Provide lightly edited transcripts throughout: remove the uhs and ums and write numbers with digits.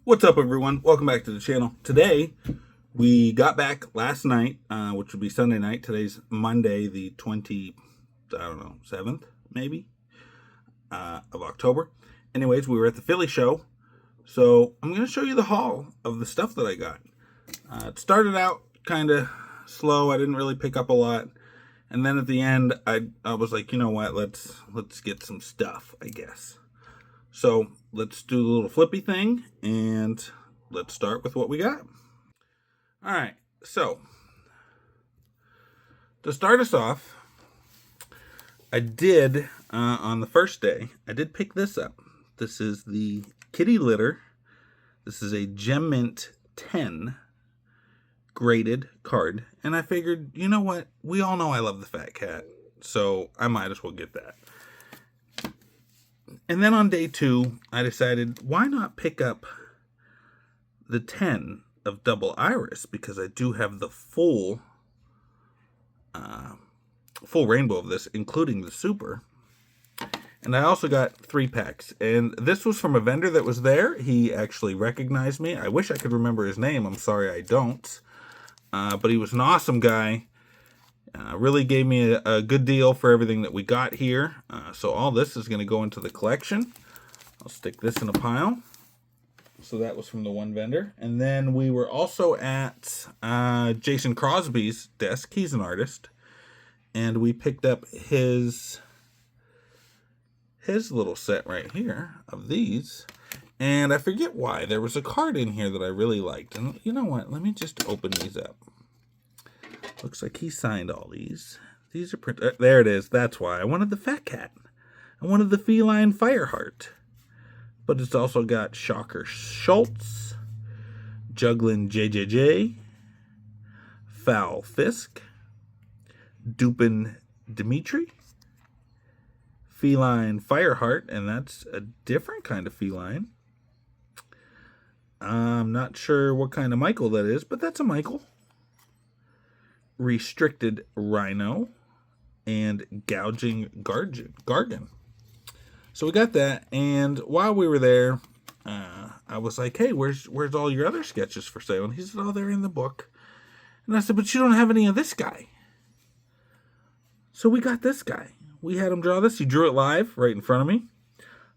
What's up, everyone? Welcome back to the channel. Today, we got back last night, which would be Sunday night. Today's Monday, the 7th, maybe, of October. Anyways, we were at the Philly show, so I'm going to show you the haul of the stuff that I got. It started out kind of slow. I didn't really pick up a lot. And then at the end, I was like, you know what, let's get some stuff, I guess. So let's do the little flippy thing, and let's start with what we got. All right, so to start us off, I did, on the first day, I did pick this up. This is the kitty litter. This is a Gem Mint 10 graded card, and I figured, you know what, we all know I love the fat cat, so I might as well get that. And then on day 2, I decided, why not pick up the 10 of Double Iris? Because I do have the full rainbow of this, including the super. And I also got 3 packs. And this was from a vendor that was there. He actually recognized me. I wish I could remember his name. I'm sorry I don't. But he was an awesome guy. Really gave me a good deal for everything that we got here. So all this is going to go into the collection. I'll stick this in a pile. So that was from the one vendor. And then we were also at Jason Crosby's desk. He's an artist. And we picked up his little set right here of these. And I forget why. There was a card in here that I really liked. And you know what? Let me just open these up. Looks like he signed all these. These are there it is. That's why. I wanted the fat cat. I wanted the feline Fireheart. But it's also got Shocker Schultz, Juggling JJJ, Foul Fisk, Dupin Dimitri, Feline Fireheart, and that's a different kind of feline. I'm not sure what kind of Michael that is, but that's a Michael. Restricted Rhino, and Gouging Gargan. So we got that, and while we were there, I was like, hey, where's all your other sketches for sale? And he said, oh, they're in the book. And I said, but you don't have any of this guy. So we got this guy. We had him draw this. He drew it live right in front of me.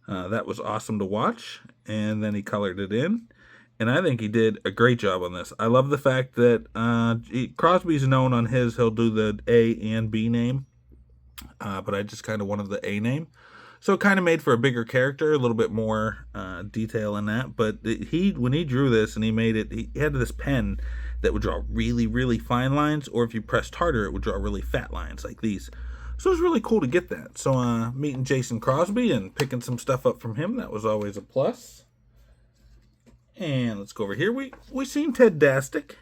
That was awesome to watch. And then he colored it in. And I think he did a great job on this. I love the fact that Crosby's known on his, he'll do the A and B name. But I just kind of wanted the A name. So it kind of made for a bigger character, a little bit more detail in that. But when he drew this and he made it, he had this pen that would draw really, really fine lines. Or if you pressed harder, it would draw really fat lines like these. So it was really cool to get that. So meeting Jason Crosby and picking some stuff up from him, that was always a plus. And let's go over here. We seen Ted Dastic,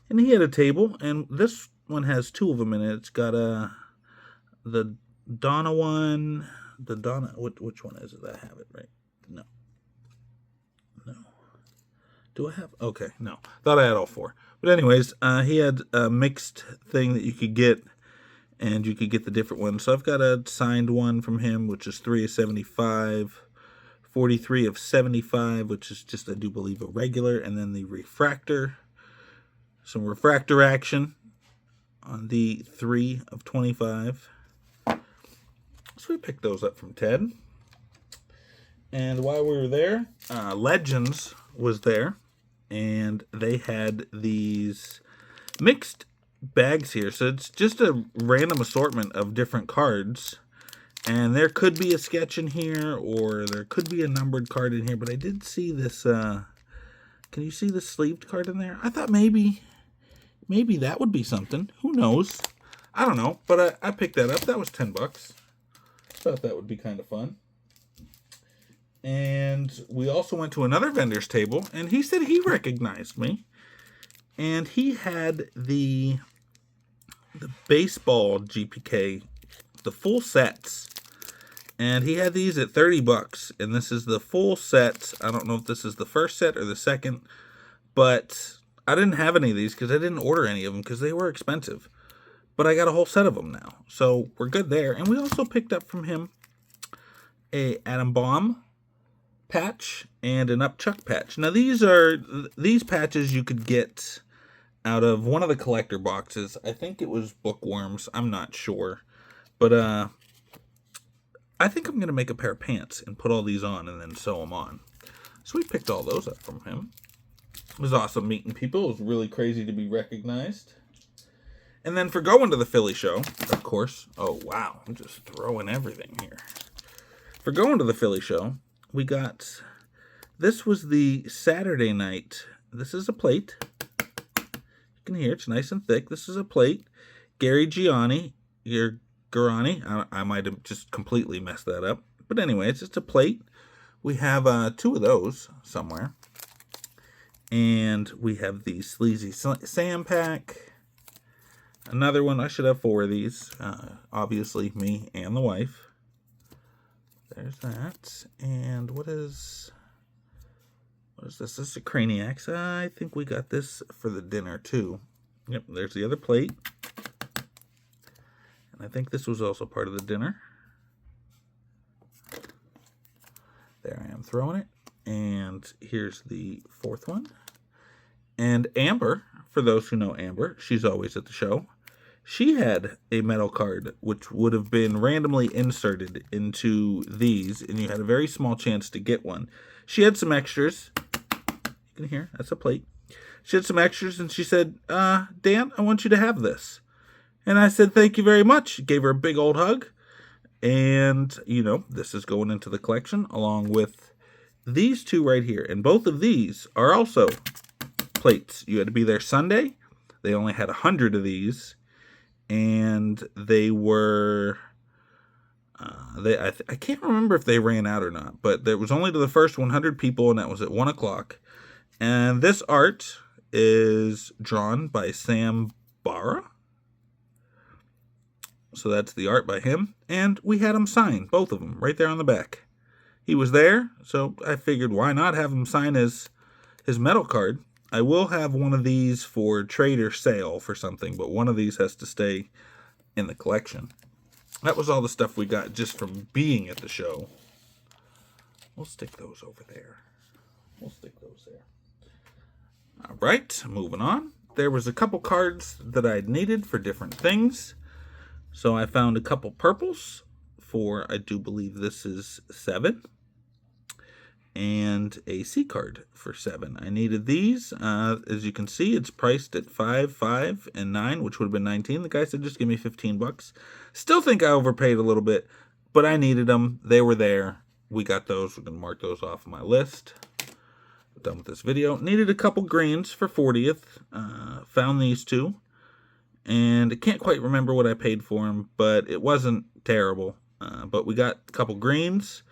and he had a table, and this one has 2 of them in it. It's got the Donna one, the Donna. Which one is it? I have it right. No. Do I have? Okay, no. Thought I had all 4. But anyways, he had a mixed thing that you could get, and you could get the different ones. So I've got a signed one from him, which is 3 of 75. 43 of 75, which is just, I do believe, a regular, and then the refractor. Some refractor action on the 3 of 25. So we picked those up from Ted. And while we were there, Legends was there, and they had these mixed bags here. So it's just a random assortment of different cards. And there could be a sketch in here, or there could be a numbered card in here, but I did see this, can you see the sleeved card in there? I thought maybe that would be something. Who knows? I don't know, but I picked that up. That was $10. Thought that would be kind of fun. And we also went to another vendor's table, and he said he recognized me. And he had the baseball GPK, the full sets. And he had these at $30, and this is the full set. I don't know if this is the first set or the second, but I didn't have any of these because I didn't order any of them because they were expensive. But I got a whole set of them now, so we're good there. And we also picked up from him a Atom Bomb, patch and an upchuck patch. Now these patches you could get out of one of the collector boxes. I think it was Bookworms. I'm not sure. But I think I'm going to make a pair of pants and put all these on and then sew them on. So we picked all those up from him. It was awesome meeting people. It was really crazy to be recognized. And then for going to the Philly show, of course. Oh, wow. I'm just throwing everything here. For going to the Philly show, we got... This was the Saturday night. This is a plate. You can hear it's nice and thick. This is a plate. Gary Gianni. I might have just completely messed that up. But anyway, it's just a plate. We have 2 of those somewhere. And we have the Sleazy Sam pack. Another one. I should have 4 of these. Obviously, me and the wife. There's that. And what is this? This is a Craniacs. I think we got this for the dinner, too. Yep, there's the other plate. And I think this was also part of the dinner. There I am throwing it. And here's the 4th one. And Amber, for those who know Amber, she's always at the show. She had a metal card which would have been randomly inserted into these, and you had a very small chance to get one. She had some extras. You can hear, that's a plate. She had some extras, and she said, Dan, I want you to have this. And I said, thank you very much. Gave her a big old hug. And, this is going into the collection along with these 2 right here. And both of these are also plates. You had to be there Sunday. They only had 100 of these. And they were... I can't remember if they ran out or not. But there was only to the first 100 people, and that was at 1 o'clock. And this art is drawn by Sam Barra. So that's the art by him. And we had him sign, both of them, right there on the back. He was there, so I figured why not have him sign his metal card. I will have one of these for trade or sale for something, but one of these has to stay in the collection. That was all the stuff we got just from being at the show. We'll stick those over there. All right, moving on. There was a couple cards that I'd needed for different things. So I found a couple purples for, I do believe this is 7. And a C card for 7. I needed these. As you can see, it's priced at 5, 5, and 9, which would have been 19. The guy said, just give me $15. Still think I overpaid a little bit, but I needed them. They were there. We got those. We're going to mark those off my list. Done with this video. Needed a couple greens for 40th. Found these 2. And I can't quite remember what I paid for them, but it wasn't terrible. But we got a couple greens.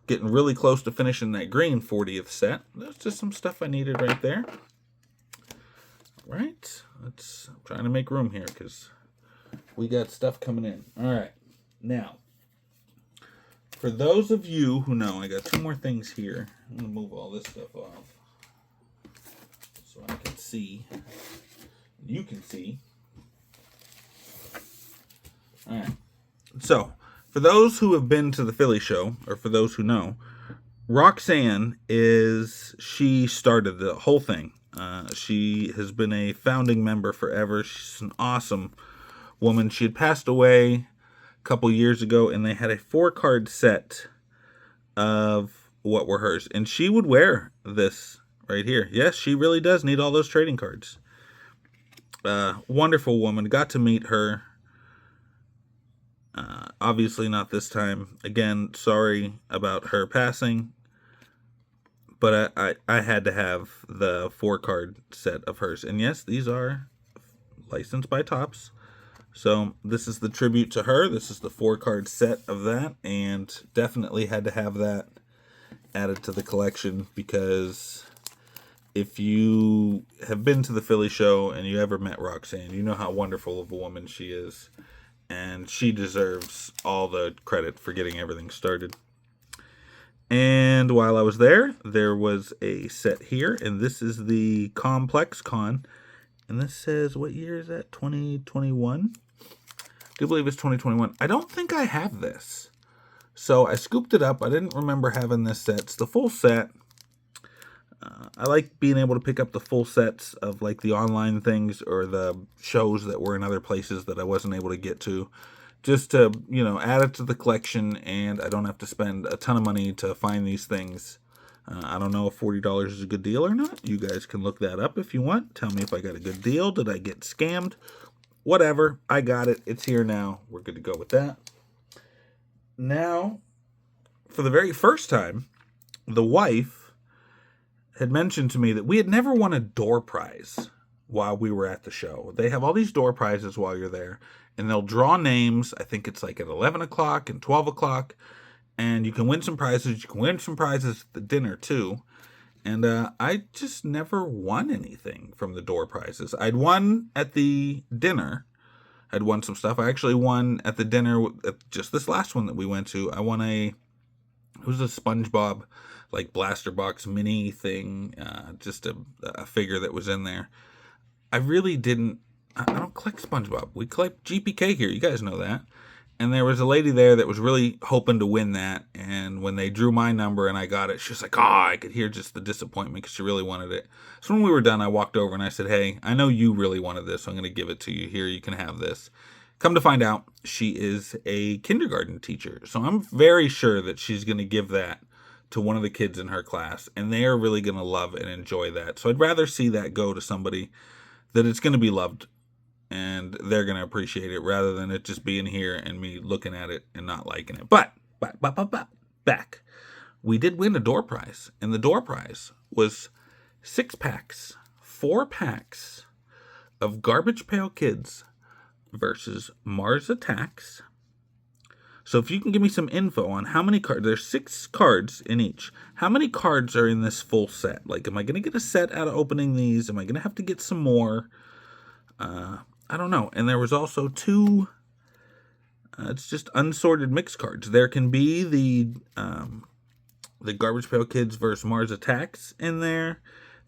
Getting really close to finishing that green 40th set. There's just some stuff I needed right there. All right. I'm trying to make room here because we got stuff coming in. All right. Now, for those of you who know, I got 2 more things here. I'm going to move all this stuff off so I can see. You can see. All right. So, for those who have been to the Philly show, or for those who know, Roxanne she started the whole thing. She has been a founding member forever. She's an awesome woman. She had passed away a couple years ago, and they had a 4-card set of what were hers. And she would wear this right here. Yes, she really does need all those trading cards. Wonderful woman. Got to meet her. Obviously not this time. Again, sorry about her passing. But I had to have the 4-card set of hers. And yes, these are licensed by Topps. So this is the tribute to her. This is the 4-card set of that. And definitely had to have that added to the collection. Because if you have been to the Philly show and you ever met Roxanne, you know how wonderful of a woman she is. And she deserves all the credit for getting everything started. And while I was there, there was a set here. And this is the Complex Con. And this says, what year is that? 2021? I do believe it's 2021. I don't think I have this. So I scooped it up. I didn't remember having this set. It's the full set. I like being able to pick up the full sets of like the online things or the shows that were in other places that I wasn't able to get to, just to, add it to the collection, and I don't have to spend a ton of money to find these things. I don't know if $40 is a good deal or not. You guys can look that up if you want. Tell me if I got a good deal. Did I get scammed? Whatever. I got it. It's here now. We're good to go with that. Now, for the very first time, the wife had mentioned to me that we had never won a door prize while we were at the show. They have all these door prizes while you're there, and they'll draw names. I think it's like at 11 o'clock and 12 o'clock, and you can win some prizes. You can win some prizes at the dinner, too. And I just never won anything from the door prizes. I'd won at the dinner. I'd won some stuff. I actually won at the dinner, at just this last one that we went to. I won it was a SpongeBob like blaster box mini thing, just a figure that was in there. I really didn't. I don't collect SpongeBob. We collect GPK here. You guys know that. And there was a lady there that was really hoping to win that. And when they drew my number and I got it, she was like, I could hear just the disappointment because she really wanted it. So when we were done, I walked over and I said, hey, I know you really wanted this, so I'm going to give it to you. Here, you can have this. Come to find out, she is a kindergarten teacher. So I'm very sure that she's going to give that to one of the kids in her class, and they are really going to love and enjoy that. So I'd rather see that go to somebody that it's going to be loved and they're going to appreciate it, rather than it just being here and me looking at it and not liking it. But back. We did win a door prize, and the door prize was 4 packs of Garbage Pail Kids versus Mars Attacks. So if you can give me some info on how many cards, there's 6 cards in each. How many cards are in this full set? Like, am I going to get a set out of opening these? Am I going to have to get some more? I don't know. And there was also 2, it's just unsorted mix cards. There can be the Garbage Pail Kids versus Mars Attacks in there.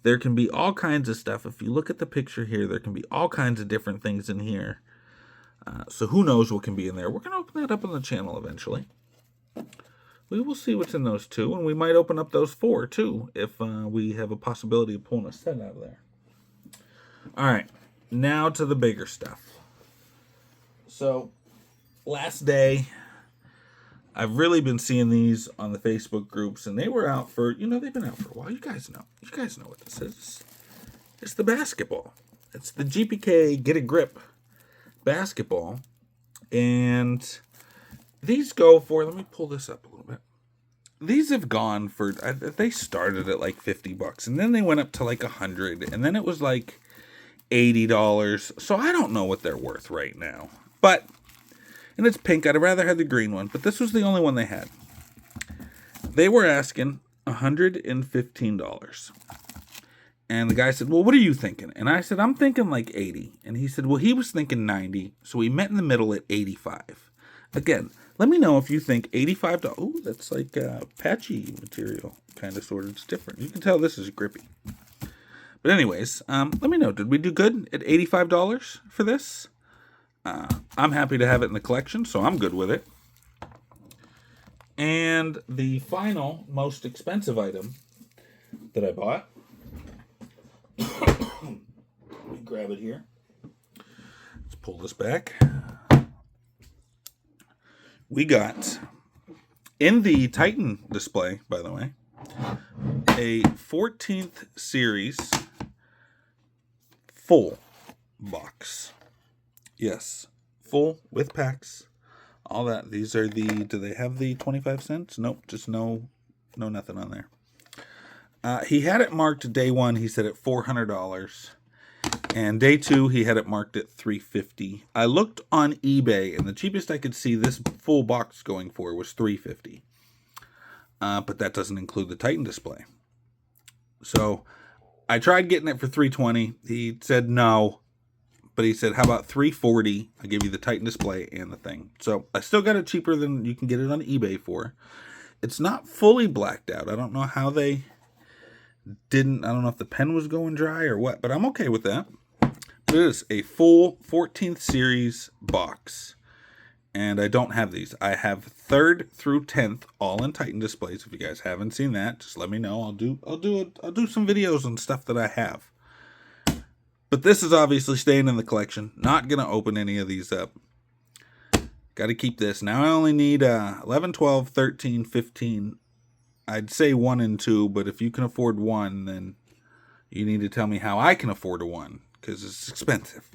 There can be all kinds of stuff. If you look at the picture here, there can be all kinds of different things in here. So who knows what can be in there. We're going to open that up on the channel eventually. We will see what's in those 2, and we might open up those 4 too if we have a possibility of pulling a set out of there. All right, now to the bigger stuff. So last day, I've really been seeing these on the Facebook groups, and they were out for, they've been out for a while. You guys know what this is. It's the basketball. It's the GPK Get a Grip basketball, and these go for, let me pull this up a little bit. These have gone for, they started at like $50, and then they went up to like $100, and then it was like $80. So I don't know what they're worth right now, and it's pink. I'd rather have the green one, but this was the only one they had. They were asking $115. And the guy said, well, what are you thinking? And I said, I'm thinking like 80. And he said, well, he was thinking 90. So we met in the middle at 85. Again, let me know if you think $85. Oh, that's like patchy material, kind of, sort of. It's different. You can tell this is grippy. But anyways, let me know. Did we do good at $85 for this? I'm happy to have it in the collection, so I'm good with it. And the final, most expensive item that I bought, let me grab it here. Let's pull this back. We got, in the Titan display, by the way, a 14th series full box. Yes, full with packs. All that. These are the, do they have the 25 cents? Nope, just no nothing on there. He had it marked day 1, he said at $400. And day 2, he had it marked at $350. I looked on eBay, and the cheapest I could see this full box going for was $350. But that doesn't include the Titan display. So I tried getting it for $320. He said no. But he said, how about $340? I'll give you the Titan display and the thing. So I still got it cheaper than you can get it on eBay for. It's not fully blacked out. I don't know how they didn't. I don't know if the pen was going dry or what, but I'm okay with that. But it is a full 14th series box. and I don't have these. I have 3rd through 10th all in Titan displays. If you guys haven't seen that, just let me know. I'll do some videos on stuff that I have. But this is obviously staying in the collection. Not gonna open any of these up. Got to keep this. Now I only need 11, 12, 13, 15. I'd say 1 and 2, but if you can afford 1, then you need to tell me how I can afford a 1, because it's expensive.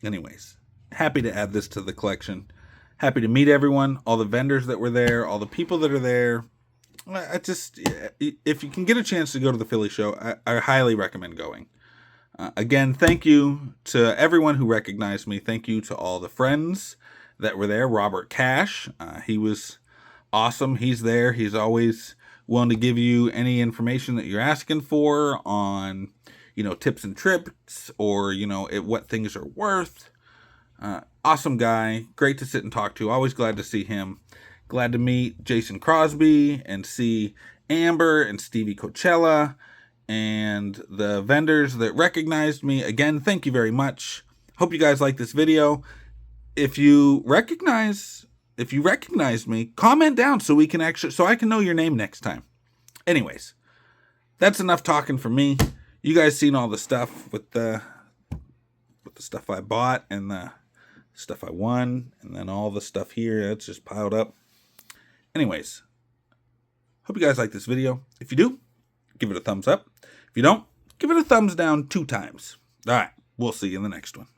Anyways, happy to add this to the collection. Happy to meet everyone, all the vendors that were there, all the people that are there. If you can get a chance to go to the Philly show, I highly recommend going. Again, thank you to everyone who recognized me. Thank you to all the friends that were there. Robert Cash, he was awesome. He's there. He's always willing to give you any information that you're asking for on, tips and tricks, or, what things are worth. Awesome guy. Great to sit and talk to. Always glad to see him. Glad to meet Jason Crosby and see Amber and Stevie Coachella and the vendors that recognized me. Again, thank you very much. Hope you guys like this video. If you recognized me, comment down so I can know your name next time. Anyways, that's enough talking for me. You guys seen all the stuff with the stuff I bought and the stuff I won, and then all the stuff here that's just piled up. Anyways, hope you guys like this video. If you do, give it a thumbs up. If you don't, give it a thumbs down 2 times. All right, we'll see you in the next one.